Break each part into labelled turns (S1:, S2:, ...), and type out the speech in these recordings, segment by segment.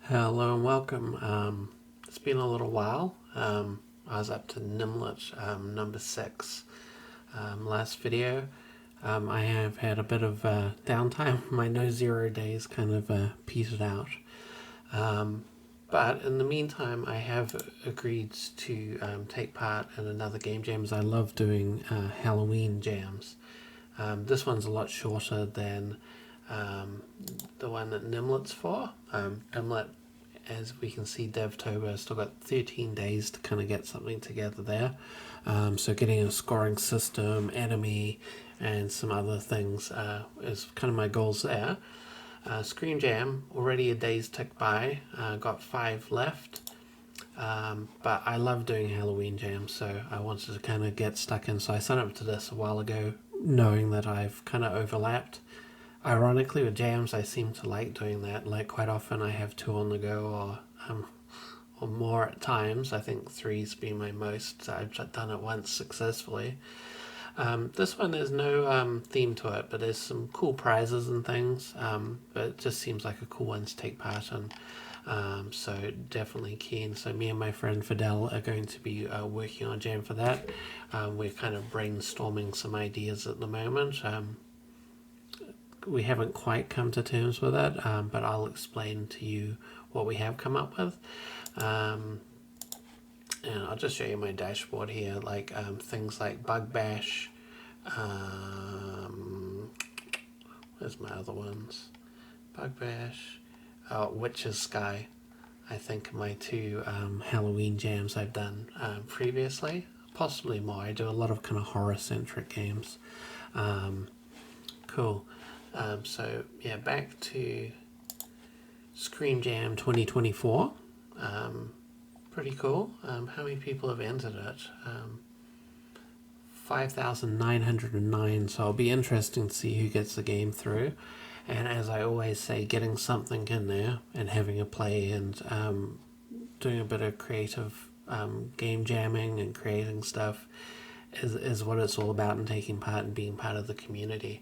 S1: Hello and welcome. It's been a little while. I was up to Nimlet number 6 last video. I have had a bit of downtime. My no zero days kind of petered out. But in the meantime, I have agreed to take part in another game jam, as I love doing Halloween jams. This one's a lot shorter than the one that Nimlet's for. Nimlet, as we can see, Devtober still got 13 days to kind of get something together there. So getting a scoring system, enemy, and some other things is kind of my goals there. Screen Jam, already a day's ticked by, got 5 left. But I love doing Halloween jams, so I wanted to kind of get stuck in. So I signed up to this a while ago, knowing that I've kind of overlapped. Ironically, with jams, I seem to like doing that. Like, quite often I have 2 on the go, or more at times. I think 3's been my most. I've done it once successfully. This one has no theme to it, but there's some cool prizes and things. But it just seems like a cool one to take part in. So definitely keen. So me and my friend Fidel are going to be working on a jam for that. We're kind of brainstorming some ideas at the moment. We haven't quite come to terms with it, but I'll explain to you what we have come up with. And I'll just show you my dashboard here, like things like Bug Bash. Where's my other ones? Bug Bash, Witch's Sky. I think my 2 Halloween jams I've done previously, possibly more. I do a lot of kind of horror-centric games. Cool. So yeah, back to Scream Jam 2024. Pretty cool. How many people have entered it? 5,909, so it'll be interesting to see who gets the game through. And as I always say, getting something in there and having a play and doing a bit of creative game jamming and creating stuff is what it's all about, and taking part and being part of the community.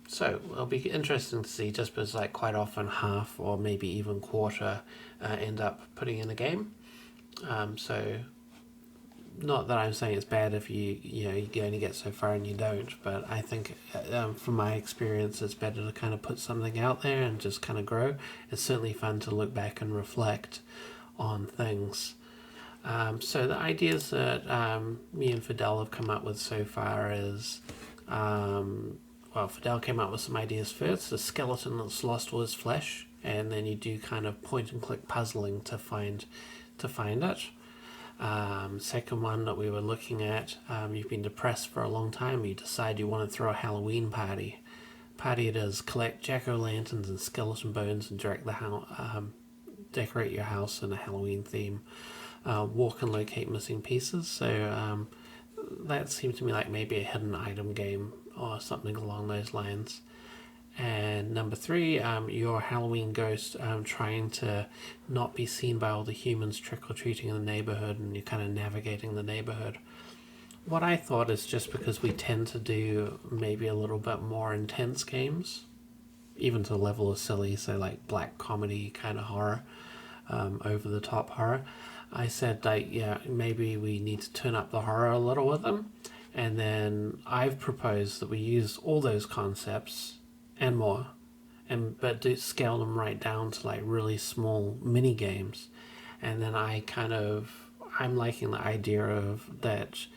S1: So it'll be interesting to see, just because like quite often half or maybe even quarter end up putting in a game. So not that I'm saying it's bad if you only get so far and you don't, but I think from my experience it's better to kind of put something out there and just kind of grow. It's certainly fun to look back and reflect on things. So the ideas that me and Fidel have come up with so far is, well, Fidel came up with some ideas first. The skeleton that's lost all his flesh, and then you do kind of point and click puzzling to find it. Second one that we were looking at, you've been depressed for a long time. You decide you want to throw a Halloween party. Party it is. Collect jack-o'-lanterns and skeleton bones and decorate your house in a Halloween theme. Walk and locate missing pieces. So that seemed to me like maybe a hidden item game or something along those lines. And number 3, your Halloween ghost trying to not be seen by all the humans trick-or-treating in the neighborhood, and you're kind of navigating the neighborhood. What I thought is, just because we tend to do maybe a little bit more intense games, even to the level of silly, so like black comedy kind of horror, over-the-top horror, I said, like, yeah, maybe we need to turn up the horror a little with them. And then I've proposed that we use all those concepts and more, but do scale them right down to like really small mini games. And then I'm liking the idea of that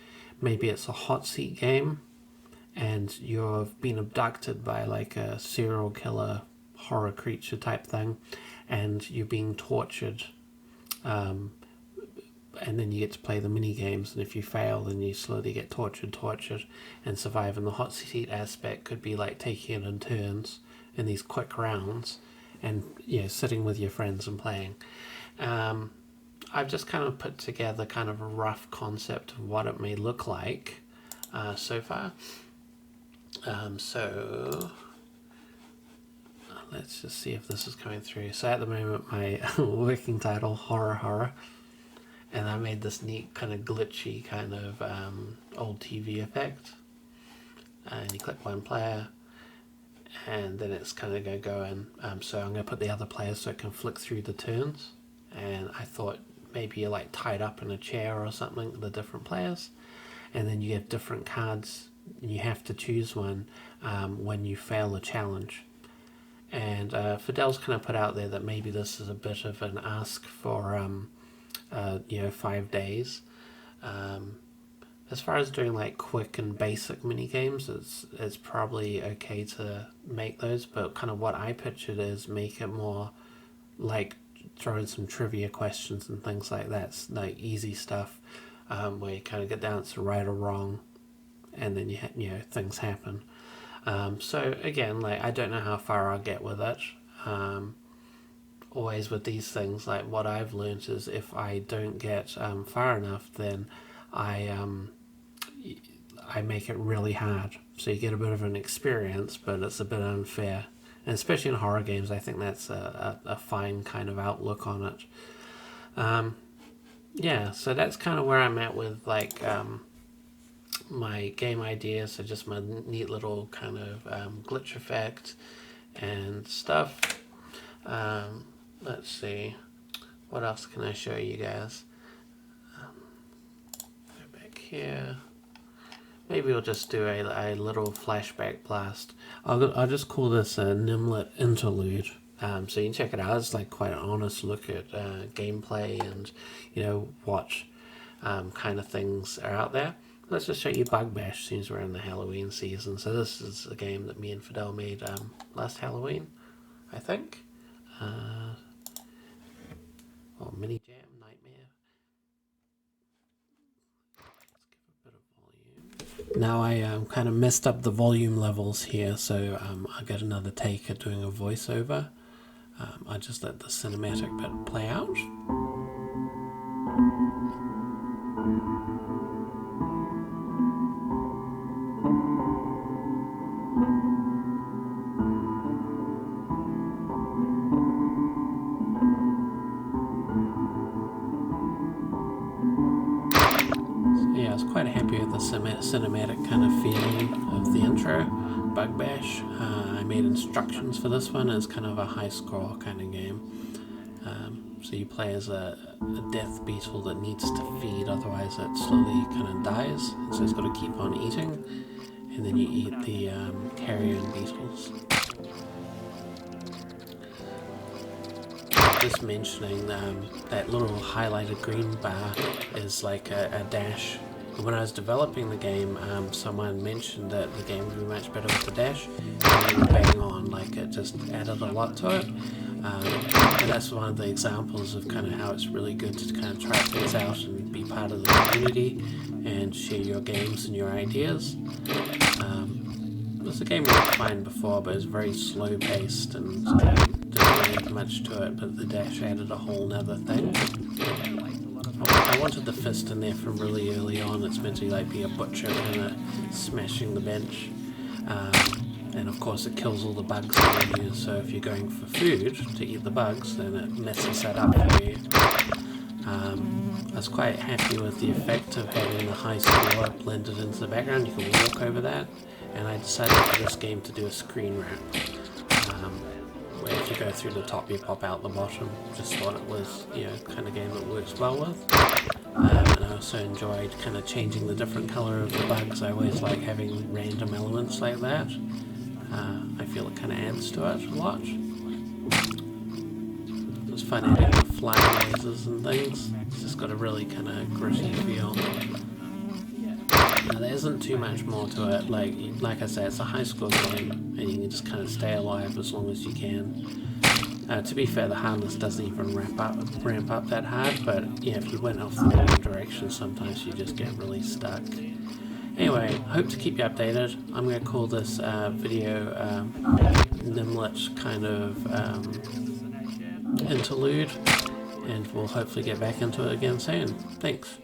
S1: maybe it's a hot seat game and you've been abducted by like a serial killer horror creature type thing, and you're being tortured, and then you get to play the mini games, and if you fail then you slowly get tortured and survive. And the hot seat aspect could be like taking it in turns in these quick rounds, and sitting with your friends and playing. I've just kind of put together kind of a rough concept of what it may look like so far. So let's just see if this is coming through. So at the moment my working title, horror, and I made this neat kind of glitchy kind of old TV effect. And you click one player, and then it's kind of going to go in. So I'm going to put the other players so it can flick through the turns. And I thought maybe you're like tied up in a chair or something, the different players, and then you have different cards and you have to choose one when you fail a challenge. And Fidel's kind of put out there that maybe this is a bit of an ask for 5 days. As far as doing like quick and basic mini games, it's probably okay to make those, but kind of what I pictured is make it more like throw in some trivia questions and things like that. It's like easy stuff where you kind of get down to right or wrong, and then things happen. So again, like I don't know how far I'll get with it. Always with these things, like what I've learned is if I don't get far enough, then I make it really hard. So you get a bit of an experience, but it's a bit unfair. And especially in horror games, I think that's a fine kind of outlook on it. So that's kind of where I'm at with like my game ideas. So just my neat little kind of glitch effect and stuff. Let's see, what else can I show you guys? Go back here. Maybe we'll just do a little flashback blast. I'll just call this a Nimlet Interlude. So you can check it out. It's like quite an honest look at gameplay and what kind of things are out there. Let's just show you Bug Bash since we're in the Halloween season. So this is a game that me and Fidel made last Halloween, I think. Mini Jam Nightmare. Now I kind of messed up the volume levels here, so I got another take at doing a voiceover. I just let the cinematic bit play out. Yeah, I was quite happy with the cinematic kind of feeling of the intro. Bug Bash, I made instructions for this one. It's kind of a high score kind of game. So you play as a death beetle that needs to feed, otherwise it slowly kind of dies. So it's got to keep on eating, and then you eat the carrion beetles. Just mentioning that little highlighted green bar is like a dash. When I was developing the game, someone mentioned that the game would be much better with the dash, and they were bang on. Like it just added a lot to it, and that's one of the examples of kind of how it's really good to kind of try things out and be part of the community and share your games and your ideas. This game worked fine before, but it's very slow paced and didn't really have much to it, but the dash added a whole nother thing. I wanted the fist in there from really early on. It's meant to like be a butcher kind of smashing the bench, and of course it kills all the bugs around you, so if you're going for food to eat the bugs, then it messes that up for you. I was quite happy with the effect of having the high score blended into the background. You can walk over that, and I decided for this game to do a screen wrap, where if you go through the top you pop out the bottom. Just thought it was kind of game that works well with. And I also enjoyed kind of changing the different colour of the bugs. I always like having random elements like that. I feel it kind of adds to it a lot. It was fun adding the flying noises and things. It's just got a really kind of gritty feel. Now, there isn't too much more to it. Like I said, it's a high score game, and you can just kind of stay alive as long as you can. To be fair, the hardness doesn't even ramp up that hard, but if you went off the wrong direction, sometimes you just get really stuck. Anyway, hope to keep you updated. I'm going to call this video Nimlet kind of interlude, and we'll hopefully get back into it again soon. Thanks.